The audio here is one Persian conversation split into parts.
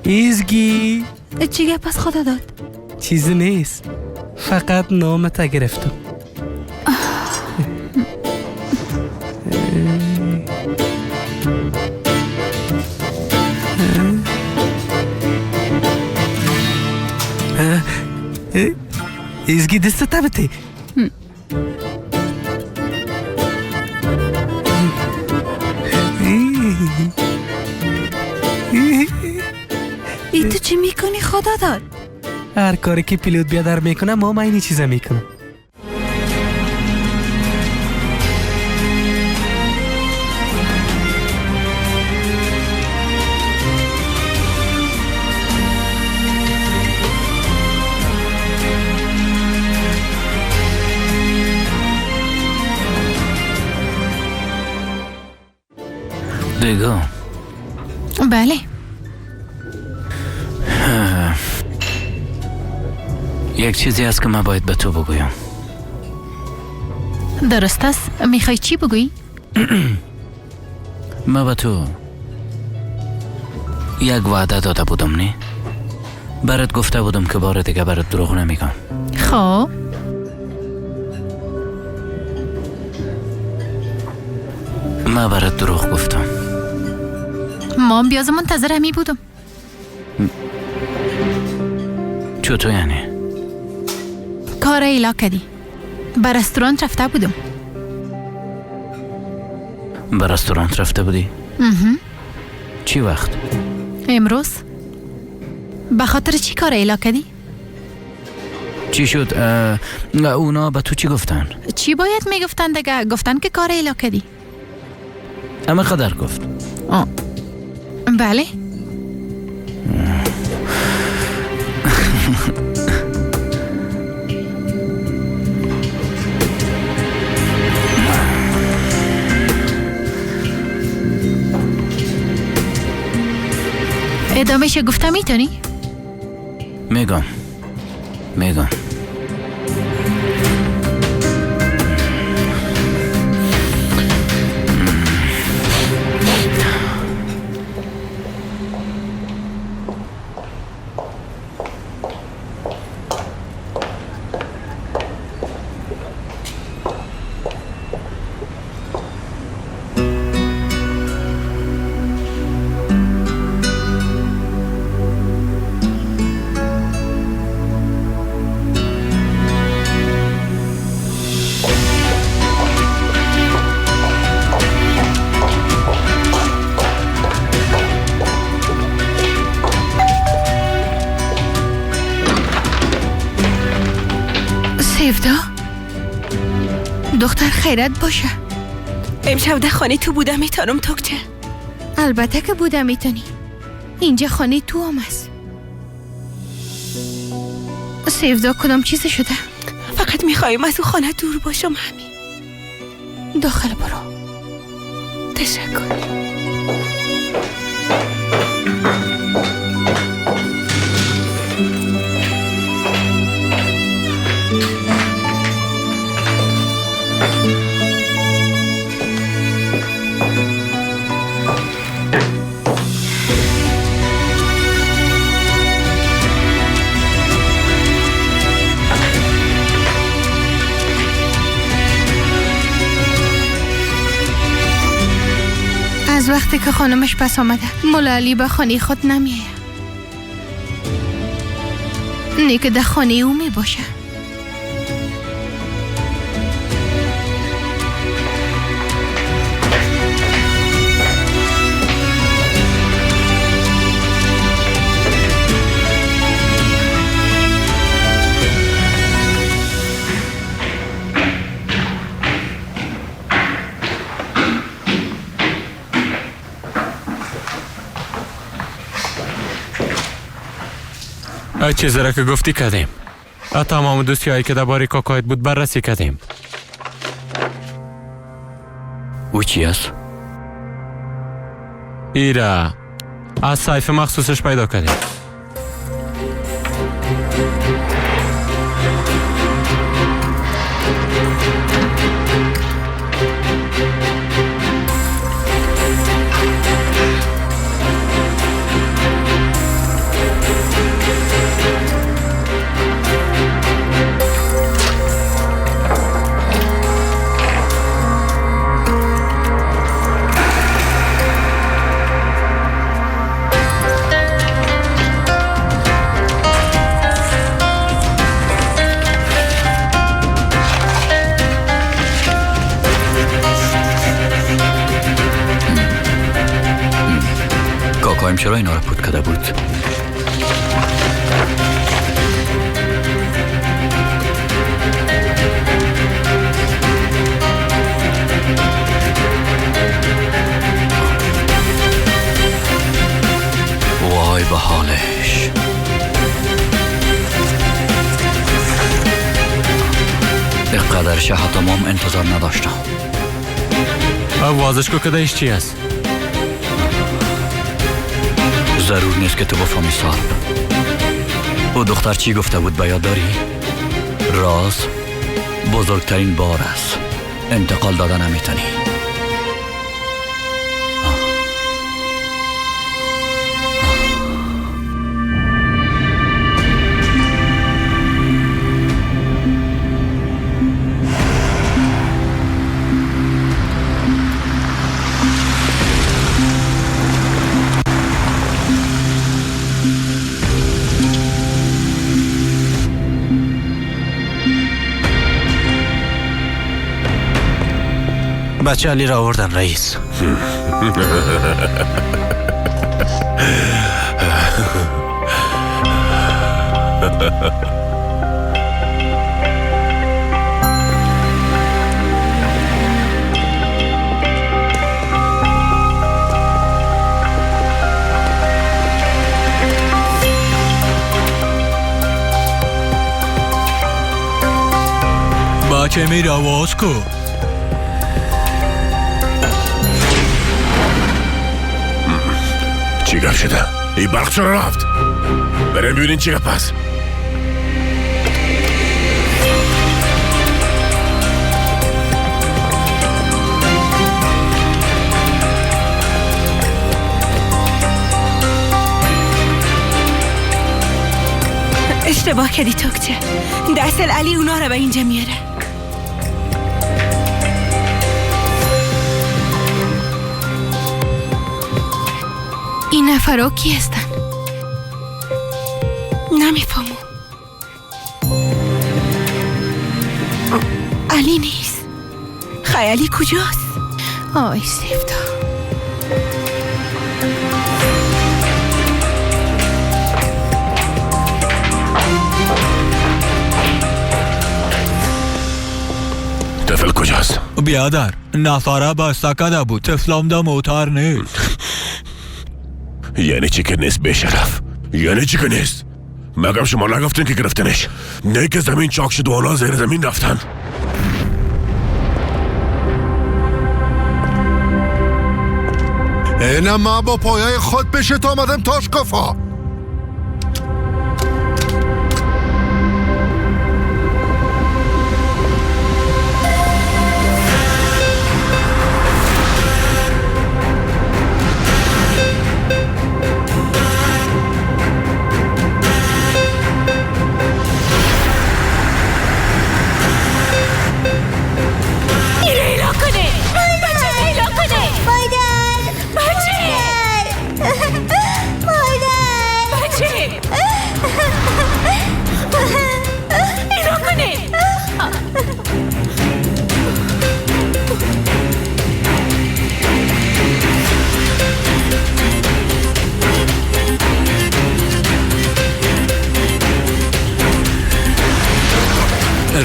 ایزگی چیه پس خدا داد؟ چیزی نیست، فقط نامت گرفتم. ایزگی دست تبته. ای تو چی میکنی خدا داد؟ هر کاری که پیلوت بیادر میکنه ما اینی چیزا میکنم. دیگه بله. یک چیزی هست که من باید به تو بگویم. درست است. میخوای چی بگویی؟ من به تو یک وعده داده بودم نه؟ برات گفته بودم که بار دیگه برات دروغ نمیگم. خب من برات دروغ گفتم. ما بیاز منتظر همی بودم. چطور یعنی؟ کار ایلا کردی. به رستوران رفته بودم. به رستوران رفته بودی؟ چی وقت؟ امروز. به خاطر چی کار ایلا کردی؟ چی شد؟ اونا به تو چی گفتن؟ چی باید میگفتن دیگه؟ گفتن که کار ایلا کردی. اما قدر گفت. بله. ادامهش گفته میتونی؟ میگم. سیفدا دختر خیرت باشه. امشب در خانه تو بودم میتونم توکچه؟ البته که بودم میتونی. اینجا خانه تو هم است. سیفدا کدام چیز شده؟ فقط میخوایم از اون خانه دور باشم همین. داخل برو. تشکر. از وقتی که خانمش پس آمده مولا علی به خانه خود نمیه. نیکه در خانه او می باشه. چیزی را که گفتی کردیم. تمام دوستیایی که درباره کاکایت بود بررسی کردیم. او چی است؟ ایره از سایف مخصوصش پیدا کردیم. چرا اینا رو پود کده بود؟ وای به حالش. اینقدرش حتی مام انتظار نداشتم. آوازش کو کدهش چی است؟ ضرور نیست که تو بفهمی صاحب. او دختر چی گفته بود بیاد داری؟ راز بزرگترین بار است. انتقال داده نمیتونی. بچه علی را آوردن رئیس. بچه میره آواز کو. چی گفت شده؟ این برق چرا رفت؟ بریم ببینین چی گفت پس. اشتباه کردی توکچه. دست علی اونا رو به اینجا میاره. این نفرها کی هستن؟ نمیفهمم. علی نیست. خیالی کجاست؟ آی سیفتا. طفل کجاست؟ بیادر نفره بسته کده بود. طفلم ده موتر نیست. یعنی چی که نیست بشرف؟ یعنی چی که نیست؟ مگم شما نگفتین که گرفتنش؟ نه که زمین چاک شد و اونا زیر زمین رفتن. اینم ما با پایه خود بشه تا آمدم تاشکافا.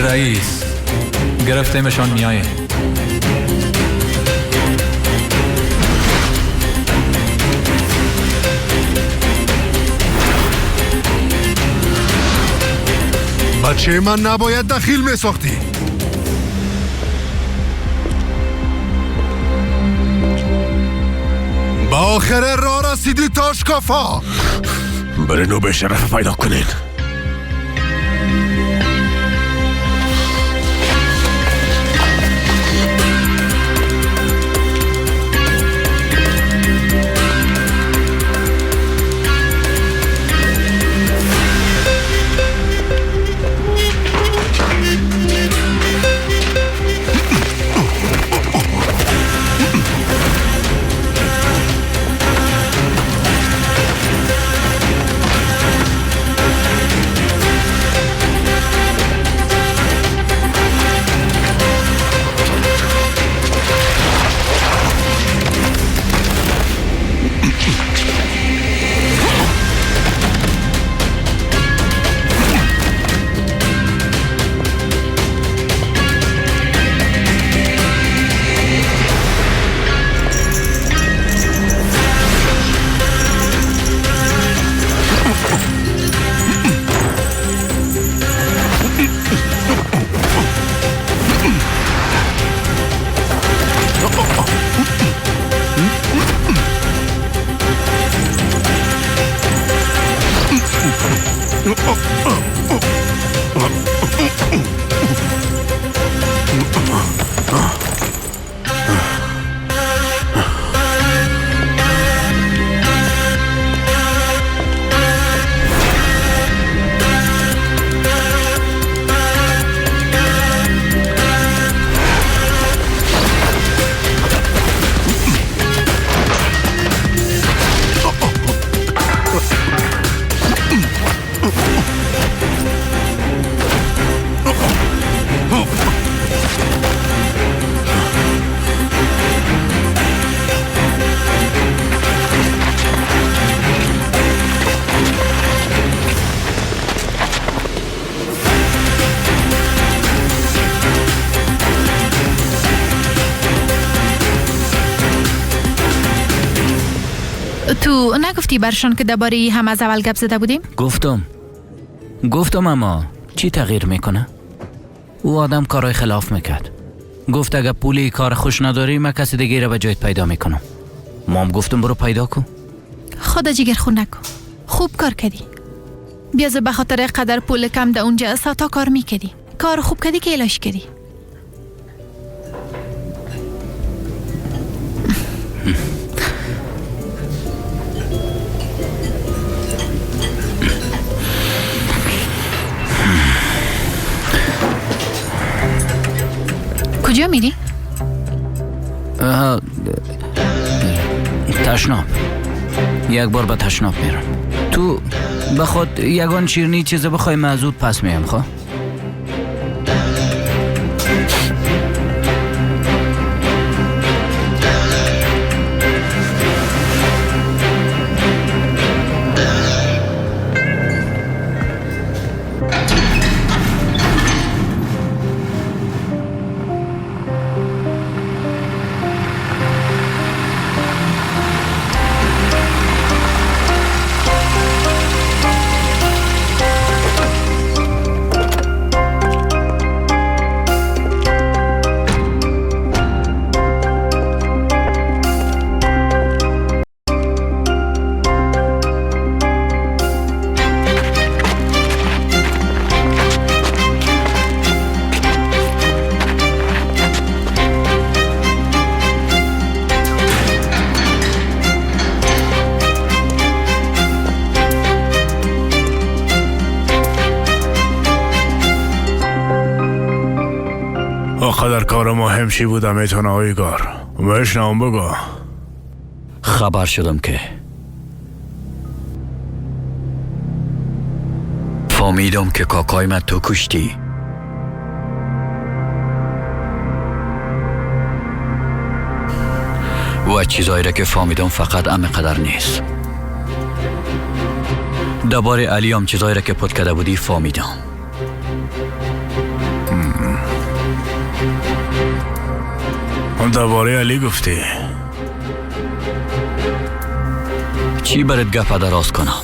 رئیس گرفتیمشان میایه. بچه من نباید دخیل می ساختی. با آخر راه رسیدی تاشکافا. برین و به شرف پیدا کنین. تو نگفتی برشان که درباره هم از اول گپ زده بودیم؟ گفتم اما چی تغییر میکنه؟ او آدم کارهای خلاف میکرد. گفت اگه پولی کار خوش نداری من کسی دیگه را به جایت پیدا میکنم. مام گفتم برو پیدا کن. خدا جگر خون نکن. خوب کار کردی. بیازه به خاطر قدر پول کم ده اونجا ساعتا کار میکردی. کار خوب کردی که ایلاش کردی. کجا میری؟ تشناب. یک بار به تشناب میرم. تو بخواد یگان چیرنی چیزه بخوای مزود پس میام خواه؟ آخه کار مهم چی بود میتونه آیگار بشنم بگو. خبر شدم که فهمیدم که کاکای من تو کشتی. و چیزایی را که فهمیدم فقط قدر نیست. درباره علی هم چیزایی را که پد کرده بودی فهمیدم. درباره علی گفتی؟ چی برات گپ دراز کنم؟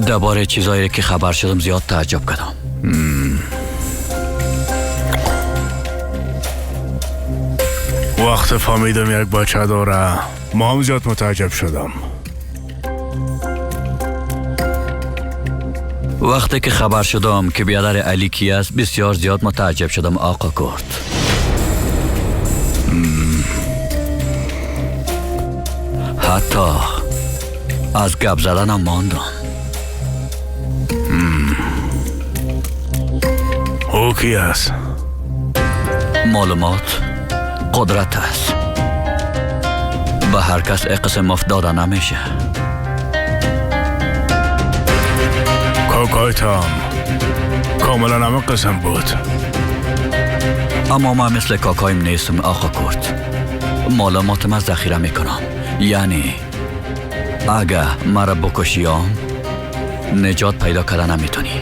درباره چیزایی که خبر شدم زیاد تعجب کردم. وقت فهمیدم یک بچه داره ما هم زیاد متعجب شدم. وقتی که خبر شدم که بیادر علی کی است بسیار زیاد متعجب شدم آقا کرد. حتی از گپ زدنم ماندم. او کی است؟ معلومات قدرت است. به هر کس قسم مفت داده نمیشه. کاکایتم کاملا همه قسم بود. اما من مثل کاکایم نیستم آقا کرد. معلوماتم از ذخیره میکنم. یعنی اگه مرا بکشیام نجات پیدا کردن نمیتونی.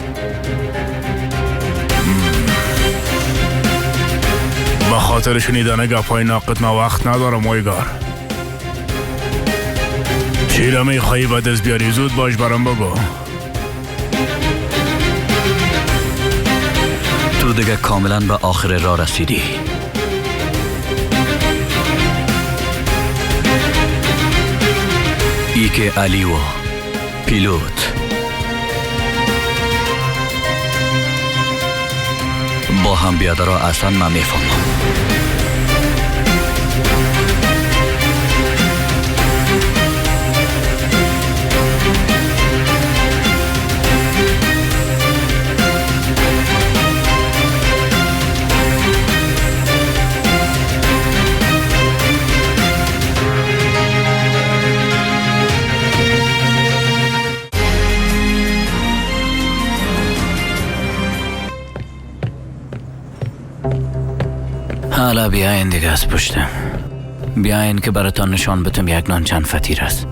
به خاطر شنیدن گپای ناقد ما وقت ندارم اویگار. چی را میخوایی به دست بیاری زود باش برام بگو. تو دیگه کاملا به آخر راه رسیدی. ای که علی و پیلوت با هم بیاده را اصلا من میفهمم. حالا بیاین دیگه از پشتم. بیاین که براتان نشان بتم یک نان چند فطیر است.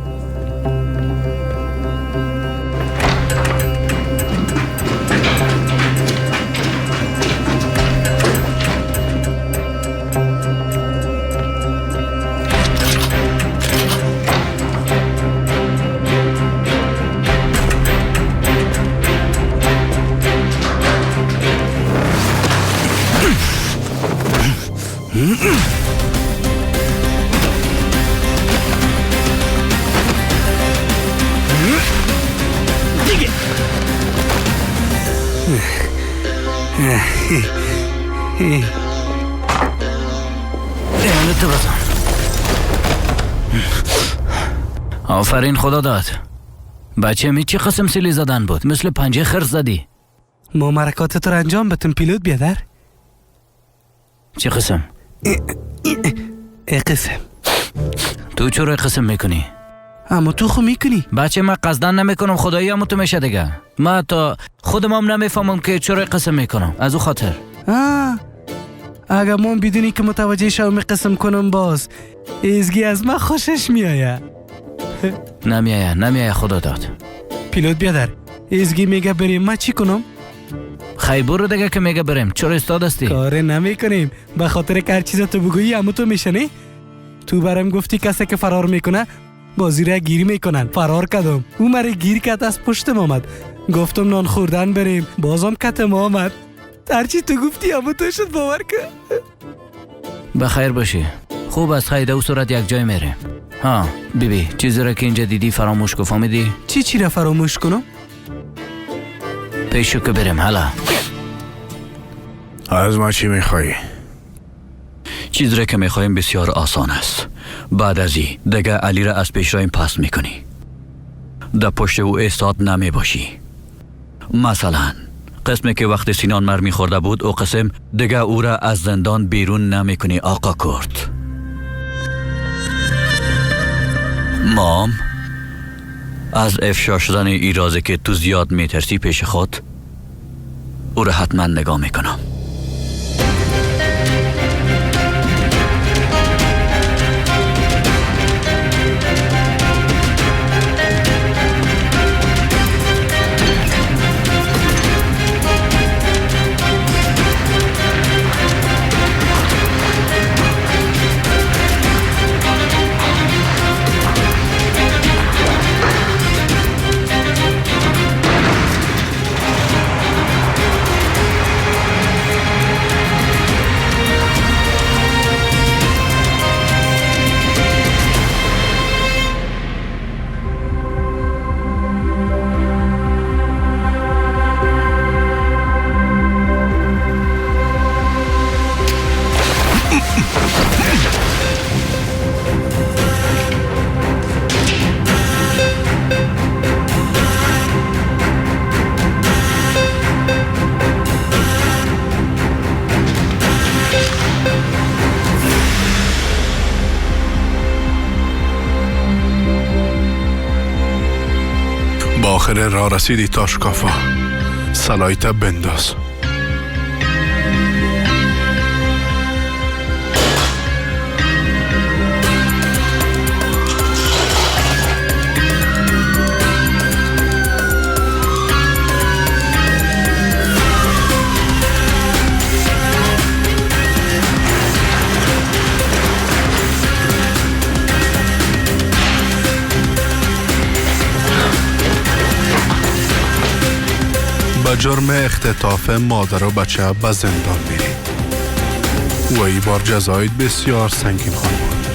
ایالت بزن. آفرین خدا داد. بچه می چی قسم سیلی زدن بود؟ مثل پنجه خرس زدی. ما مرکاتت رو انجام بتیم پیلوت بیادر. چی قسم؟ ای قسم. تو چرا قسم میکنی؟ اما تو خو میکنی. بچه من قصدن نمیکنم، خدایی هم تو میشه دیگه. من تا خودم هم نمیفهمم که چرا قسم میکنم. از او خاطر اگر من بدونی که متوجه شوم قسم کنم باز ازگی از من خوشش میایه. نمیایه خدا داد. پیلوت بیادر ازگی میگه بریم ما چی کنم؟ خیلی برو دیگه که میگه بریم. چرا استاد هستی؟ کاره نمیکنیم به خاطر که هر چیز تو بگویی همون تو میشنی. تو برام گفتی کسی که فرار میکنه بازی را گیری میکنن. فرار کردم، او مرا گیر کرد، از پشتم آمد. گفتم نان خوردن بریم، بازم کتم آمد. هرچی تو گفتی همون تو شد، باور کن. بخیر باشی. خوب از خیده و صورت یک جای میریم. بیبی چیزی را که اینجا دیدی فراموش کن، فهمیدی؟ چی را فراموش کنم؟ پیشو که بریم. حالا از ما چی میخوایی؟ چیزی را که میخوایم بسیار آسان است. بعد از این دیگه علی را از پیش رایم پس میکنی. در پشت او ایستاد نمی باشی. مثلا قسمی که وقت سینان مرمی خورده بود او قسم دیگه او را از زندان بیرون نمی کنی آقا کرد. مام از افشا شدن ای رازه که تو زیاد میترسی پیش خود او را حتما نگاه میکنم. با آخر راه رسیدی تاشکافا. سلایت بنداز. به جرم اختطاف مادر و بچه به زندان میری و ای بار جزایت بسیار سنگین خواهد بود.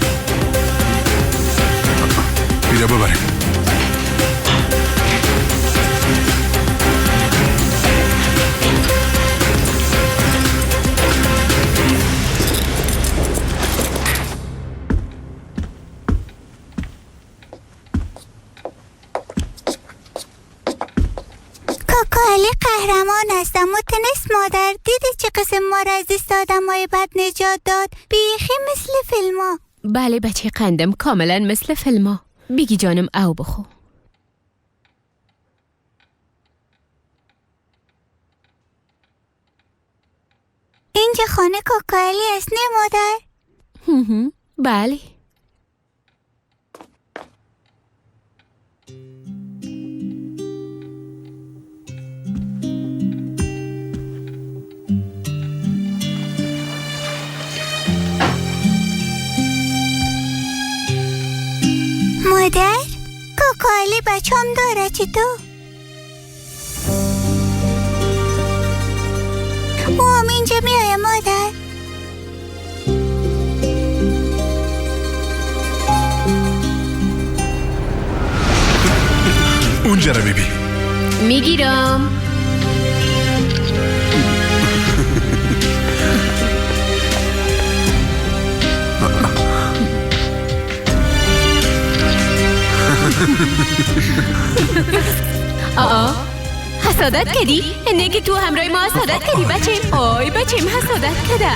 بیره ببریم. علی قهرمان است، اما تنس مادر دیدی چه قسم ما را از دست آدمای بد نجات داد؟ بیخی مثل فیلما. بله بچه قندم، کاملا مثل فیلما. بگی جانم او بخو. اینجا خانه کاکا علی است نه مادر؟ بله. مادر؟ کاکا علی بچم داره چطور؟ او هم اینجا میایه مادر؟ اونجا رو ببین. میگیرم. حسادت کردی؟ اینه که تو همراه ما حسادت کردی بچیم. آی بچیم حسادت کرده.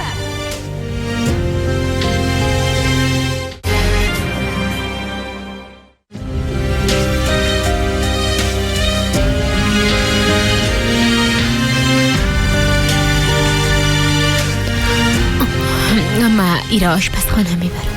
اما ایره آشپزخانه میبرم.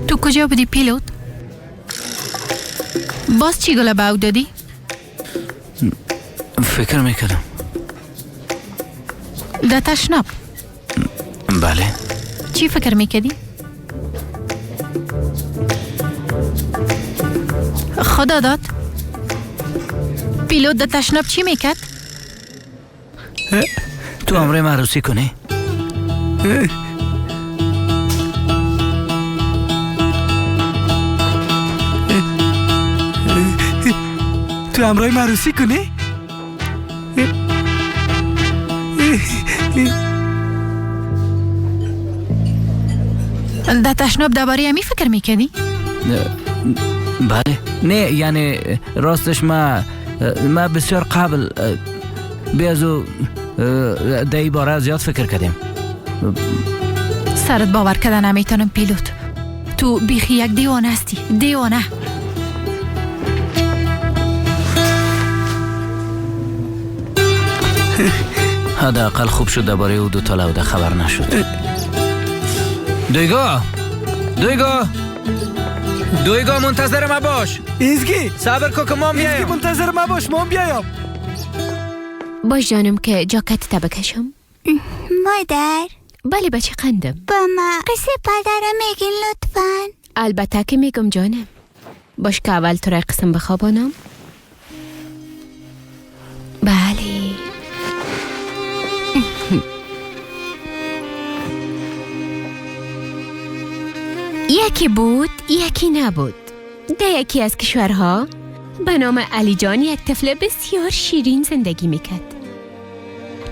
تو کجا بودی پیلوت؟ باز چی گله باو دادی؟ فکر میکردم. ده تشناب؟ بله. چی فکر میکردی؟ خدا داد پیلوت ده تشناب چی میکرد؟ تو امره معروسی کنی؟ تو امرای معروسی کنی؟ ده تشناب درباره امی فکر میکردی؟ بله. نه یعنی راستش ما بسیار قبل بیازو دایی باره زیاد فکر کردیم. سرت باور کردن نمیتونم پیلوت. تو بیخی یک دیوانه هستی. دیوانه. حداقل خوب شد درباره او دو تا لوده خبر نشد. دویگا منتظر ما باش. ایزگی صبر کو که ما ایزگی بیایم. منتظر ما باش، ما بیایم. باش جانم که جاکت تا بکشم. مادر؟ بله بچه قندم. با ما قصه پدرم میگین لطفاً. البته که میگم جانم. باش که اول تو را قسم بخوابانم. بله. یکی بود یکی نبود. در یکی از کشورها به نام علی جان یک طفل بسیار شیرین زندگی میکرد.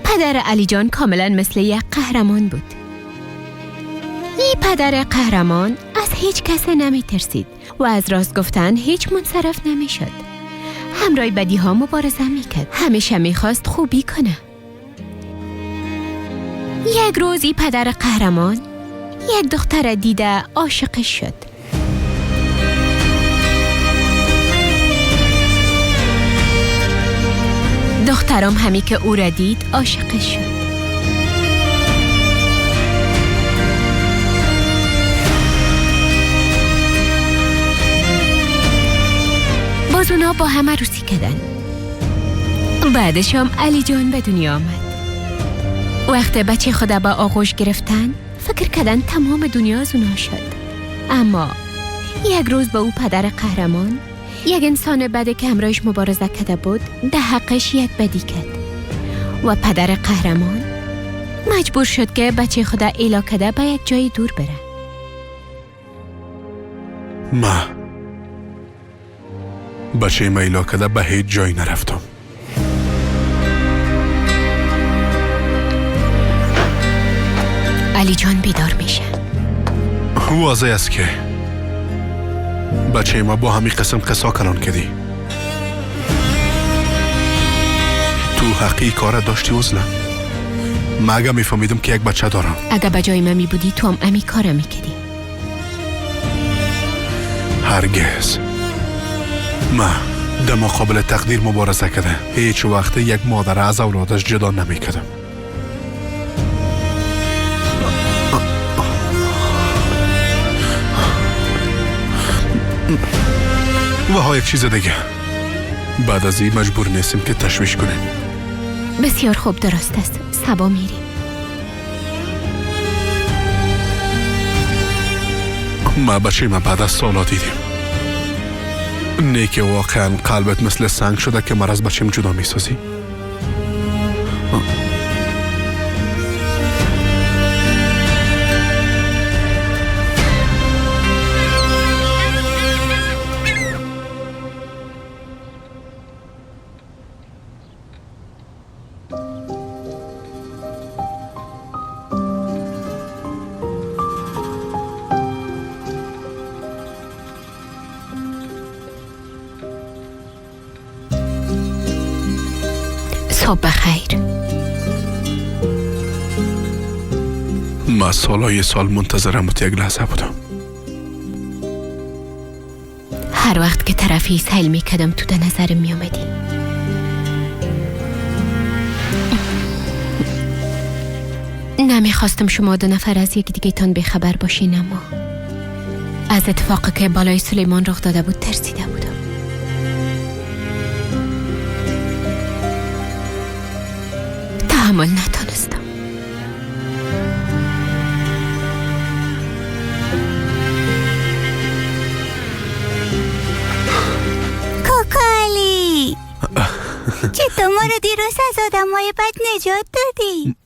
پدر علی جان کاملا مثل یک قهرمان بود. این پدر قهرمان از هیچ کس نمی ترسید و از راست گفتن هیچ منصرف نمی شد. همراه بدی ها مبارزه می کرد. همیشه می خواست خوبی کنه. یک روزی پدر قهرمان یک دختر دیده عاشقش شد. دخترم همی که او را دید عاشقش شد. باز اونا با هم عروسی کردن. بعدش هم علی جان به دنیا آمد. وقت بچه خود با آغوش گرفتن فکر کردن تمام دنیا از اونا شد. اما یک روز با او پدر قهرمان یک انسان بده که همراهش مبارزه کرده بود در حقش یک بدی کرد و پدر قهرمان مجبور شد که بچه خود ایلا کرده به یک جای دور بره. بچه میلا کده به هیچ جای نرفتم. علی جان بیدار میشه. واضح است که بچه ما با همی قسم قصا کلان کدی. تو حقی کار داشتی وزله. ما اگه میفهمیدم که یک بچه دارم. اگه به جای من می بودی تو هم امی کارم میکردی. هرگز. ما در مقابل تقدیر مبارزه کده. هیچ وقت یک مادر از اولادش جدا نمیکدم. و ها یک چیز دیگه. بعد از این مجبور نیستیم که تشویش کنیم. بسیار خوب، درست است. صبا میریم. ما بچه ما بعد از سالا دیدیم. نه که واقعا قلبت مثل سنگ شده که من از بچه‌م جدا میسازی. صبح بخیر. ما سالای سال منتظرم یک لحظه بودم. هر وقت که طرفی سیل میکردم تو در نظرم میامدی. نمیخواستم شما دو نفر از یک دیگه تان بخبر باشین، اما از اتفاقی که بالای سلیمان رخ داده بود ترسیده بودم. تحمل نتانستم. کوکالی چطور ما رو دیروز از آدمای بد نجات دادی؟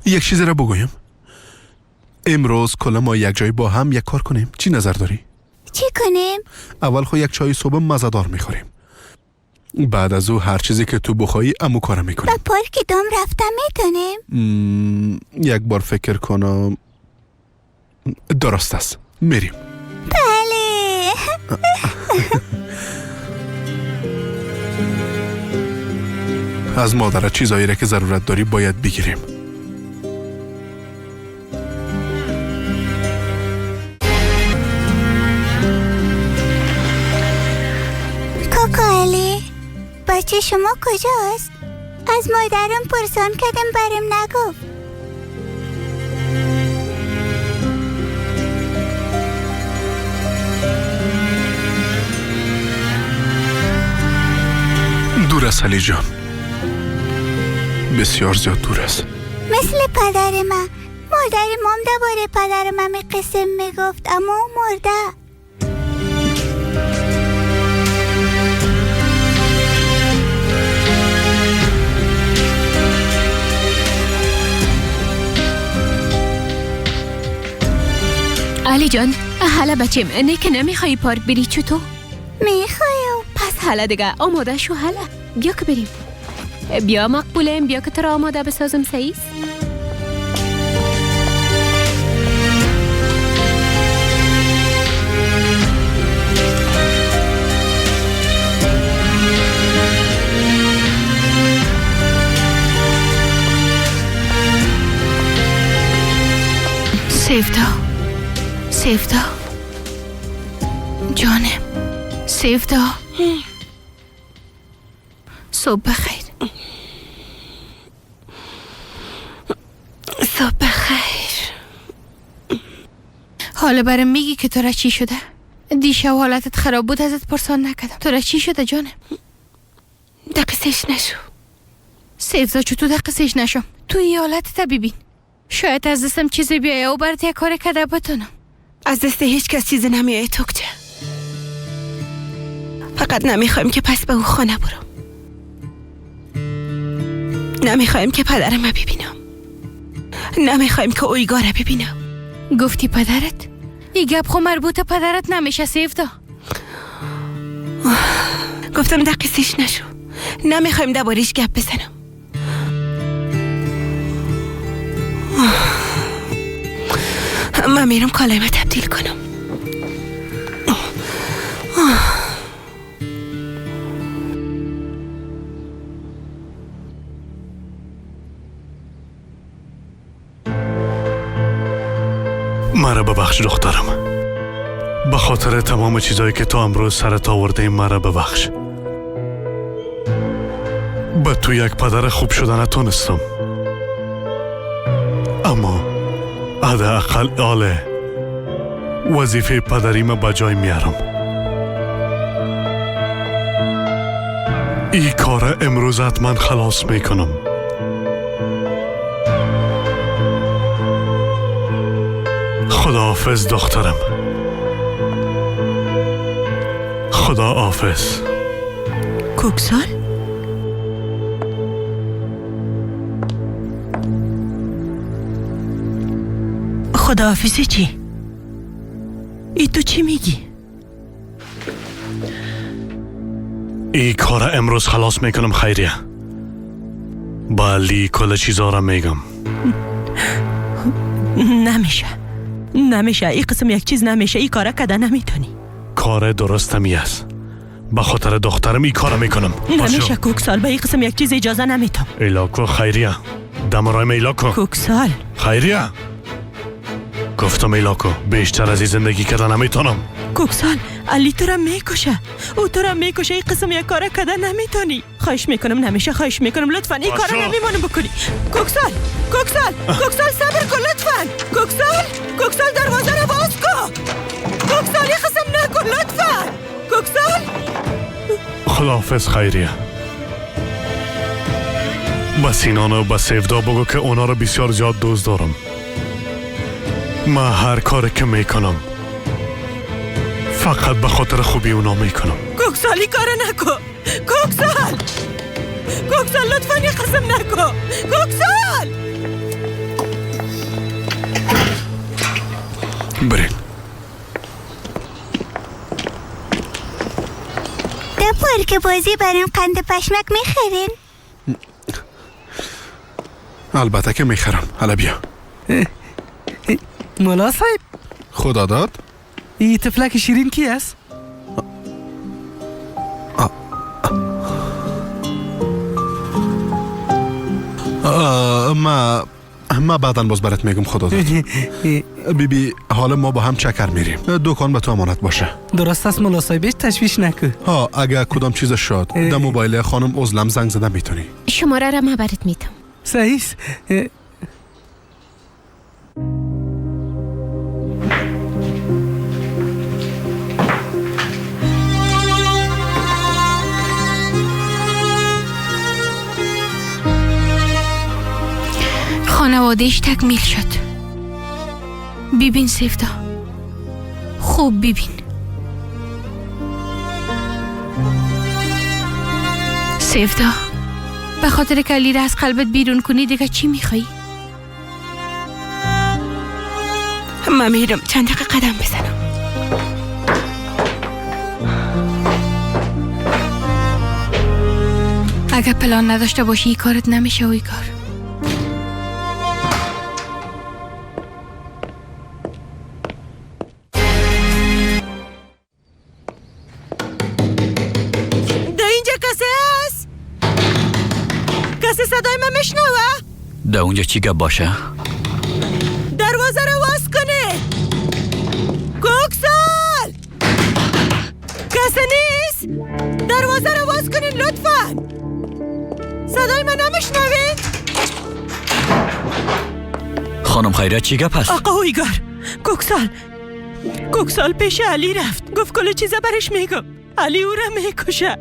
یک چیزی را بگویم. امروز کلا ما یک جای با هم یک کار کنیم. چی نظر داری؟ چی کنیم؟ اول خو یک چای صبح مزه‌دار میخوریم. بعد از او هر چیزی که تو بخوایی امو کارم میکنیم. با پارک دام رفتم میتونیم؟ یک بار فکر کنم. درست است. میریم. بله. از مادرت چیزایی را که ضرورت داری باید بگیریم. کوکالی بچه شما کجاست؟ از مادرم پرسان کردم برم نگفت. دور است علی جان. بسیار زیاد دور است. مثل پدر من. مادر مام درباره پدر من قصه میگفت اما مرده. علی جان، حالا بچیم نه که نمیخوایی پارک بری چطور؟ میخوایم. پس حالا دیگه آماده شو. حالا بیا که بریم. بیا مقبولم، بیا که تو را آماده بسازم. سعیس سیفتا جانم. سیفتا صبح بخیر. صبح بخیر. حالا برام میگی که تو را چی شده؟ دیشب حالتت خراب بود ازت پرسان نکردم. تو را چی شده جانم؟ دقیقش نشو. سیفتا چطور دقیقش نشم؟ تو این حالتت ببین. شاید از دستم چیزی بیایه و برات یک کار کده بتونم. از دست هیچ کس چیزی نمیایه توکچه. فقط نمیخوایم که پس به اون خانه برم. نمیخوایم که پدرم ببینم. نمیخوایم که اویگاره ببینم. گفتی پدرت؟ این گپ خو مربوط پدرت نمیشه سیفتا. گفتم دقیقش نشو. نمیخوایم دربارش گپ بزنم. من میرم کالایم تبدیل کنم. مرا ببخش دخترم. به خاطر تمام چیزایی که تو امروز سرت آورده مرا ببخش. به تو یک پدر خوب شدن نتونستم، اما حداقل آله وظیفه پدریم به جای میارم. این کار امروز حتما خلاص میکنم. خداحافظ دخترم. خداحافظ. کوکسال؟ خداحافظی چی؟ ای تو چی میگی؟ ای کار امروز خلاص میکنم خیریه. با علی کل چیزا را میگم. نمیشه. ای قسم یک چیز نمیشه. ای کار کده نمیتونی. کار درستم است. به خاطر دخترم ای کار میکنم. نمیشه کوکسال. به ای قسم یک چیز اجازه نمیتم. ایلاکو خیریه. دمرایم ایلاکو. کوکسال خیریه. گفتم ایلاکو بیشتر از این زندگی کردن نمیتونم. کوکسال علی تو را میکشه. او تو را میکشه. ای قسم یک کار کده نمیتونی. خواهش میکنم نمیشه. خواهش میکنم لطفا این کار نمیمونه بکنی. کوکسال صبر کن لطفا. کوکسال دروازه را باز کن. کوکسال یه قسم نکن لطفا. کوکسال. خداحافظ خیریه. با سینان و با سیفدا بگو که اونا رو بسیار زیاد دوست دارم. من هر کاری که میکنم فقط به خاطر خوبی اونا میکنم. کوکسالی کار نکن. کوکسال لطفا یه قسم نکن. کوکسال برین. در پارک بازی بریم قند پشمک میخرین؟ البته که میخرم. حالا بیا. مولا صاحب خدا داد. این طفلک شیرین کی است؟ ما بعداً باز برات میگم. خدا داد. بیبی حالا ما با هم چکر میریم. دکان به تو امانت باشه. درست است مولا صاحب. هیچ تشویش نکن. ها اگه کدام چیز شد در موبایل خانم عزلم زنگ زدن میتونی. شماره را من برات میدم. صحیح است. خانوادهش تکمیل شد. ببین سیفتا، خوب ببین. سیفتا، به خاطر که علی را از قلبت بیرون کنی دیگه چی میخوایی؟ من میرم چند دقیقه قدم بزنم. اگه پلان نداشته باشی این کارت نمیشه و این کار. صدای من میشنوه؟ در اونجا چی گپ باشه؟ دروازه رو باز کنه. کوکسال کسی نیست؟ دروازه رو باز کنین لطفا. صدای من نمیشنوید؟ خانم خیریت چی گپ هست؟ آقا اویگار، کوکسال پیش علی رفت. گفت کل چیزا برش میگم. علی او را میکشه.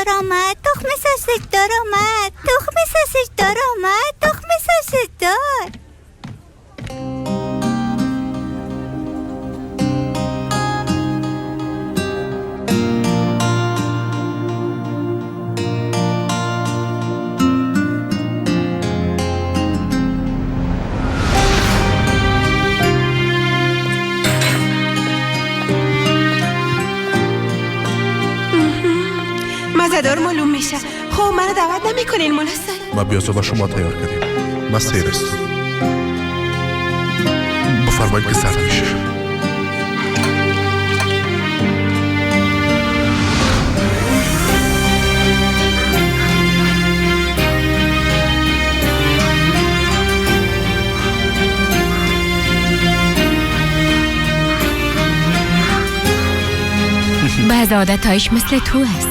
دار آمد، تخم ساسج دار آمد، تخم ساسج دار آمد، تخم ساسج دار. مزدار معلوم میشه. خب منو دعوت نمیکنین مولا سر؟ ما بیازو شما تیار کردیم. ما سیرست. بفرمایید که سرد میشه. بعض عادتهایش مثل تو هست.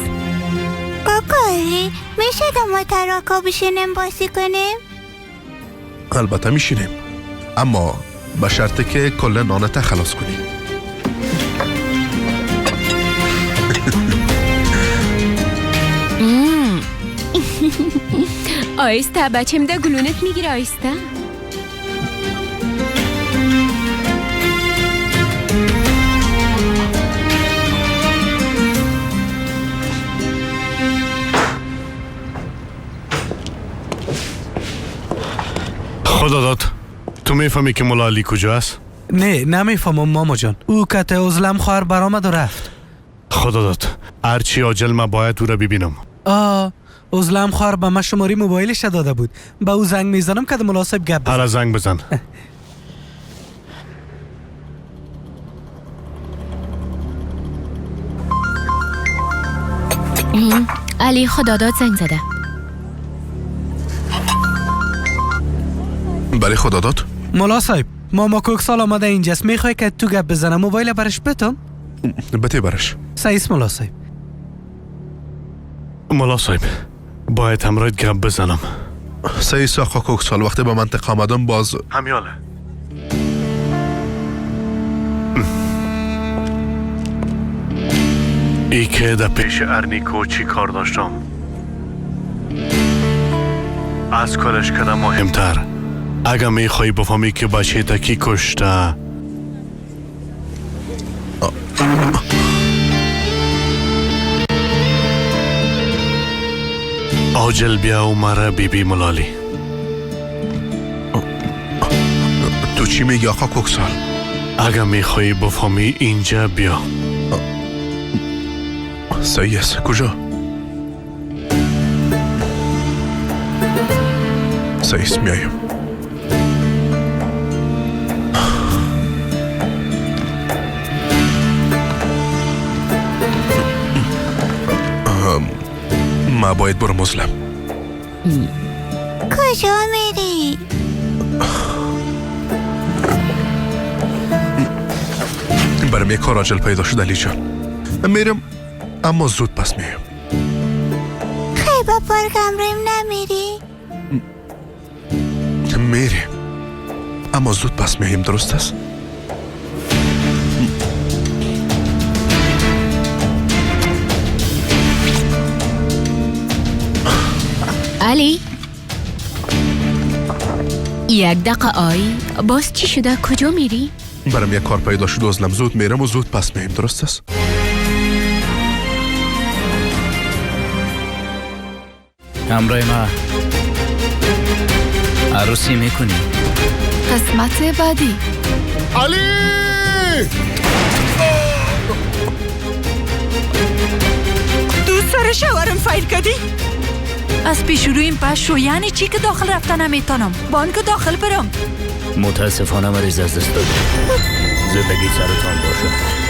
کاکایی میشه دو متراکا بشینیم بازی کنیم؟ البته میشینیم، اما به شرطی که کل نانت خلاص کنی. آیسته بچم ده گلونت میگیره آیسته. خدا داد تو میفهمی که مولا علی کجاست؟ نه نمیفهمم ماما جان. او کته عزلم خواهر برآمد و رفت. خدا داد هرچی عاجل من باید او را ببینم. عزلم خواهر به من شماره موبایلش داده بود. به او زنگ میزنم که مناسب گپ بزن. هر زنگ بزن. علی خدا داد زنگ زده. برای خدا داد؟ مولا صاحب ماما کوکسال آمده اینجاست. میخوای که تو گپ بزنم موبایل برش بتم؟ بته برش. سعیس مولا صاحب. مولا صاحب باید همراهت گپ بزنم. سعیس آقا کوکسال وقتی به منطقه آمدم باز همیاله. ای که در پیش ارنیکو چی کار داشتم از کارش کدام مهمتر. اگه میخوایی بفهمی که بچه تا کی کشته عاجل بیا و مرا بیبی ملالی. تو چی میگی آقا کوکسال؟ اگه میخوایی بفهمی اینجا بیا. سعیس کجا؟ سعیس میایم. ما باید برو مظلم. کجا میری؟ برم یک کار عاجل پیدا شد علی جان. میرم اما زود پس میایم. خیلی با پارکم ریم نمیری؟ میریم اما زود پس میایم. درست است؟ علی یک دقیقه آی باز چی شده؟ کجا میری؟ برم یک کار پیدا شد ازلم زود میرم و زود پس میایم. درست است؟ همراه ما عروسی میکنی. قسمت بعدی. علی دوست سر شوهرم فایر کردی؟ از پیش روی این پس شو یعنی چی که داخل رفتن نمیتونم؟ بان که داخل برم. متاسفانه مریض از دست دادم. زندگی سرتان باشه.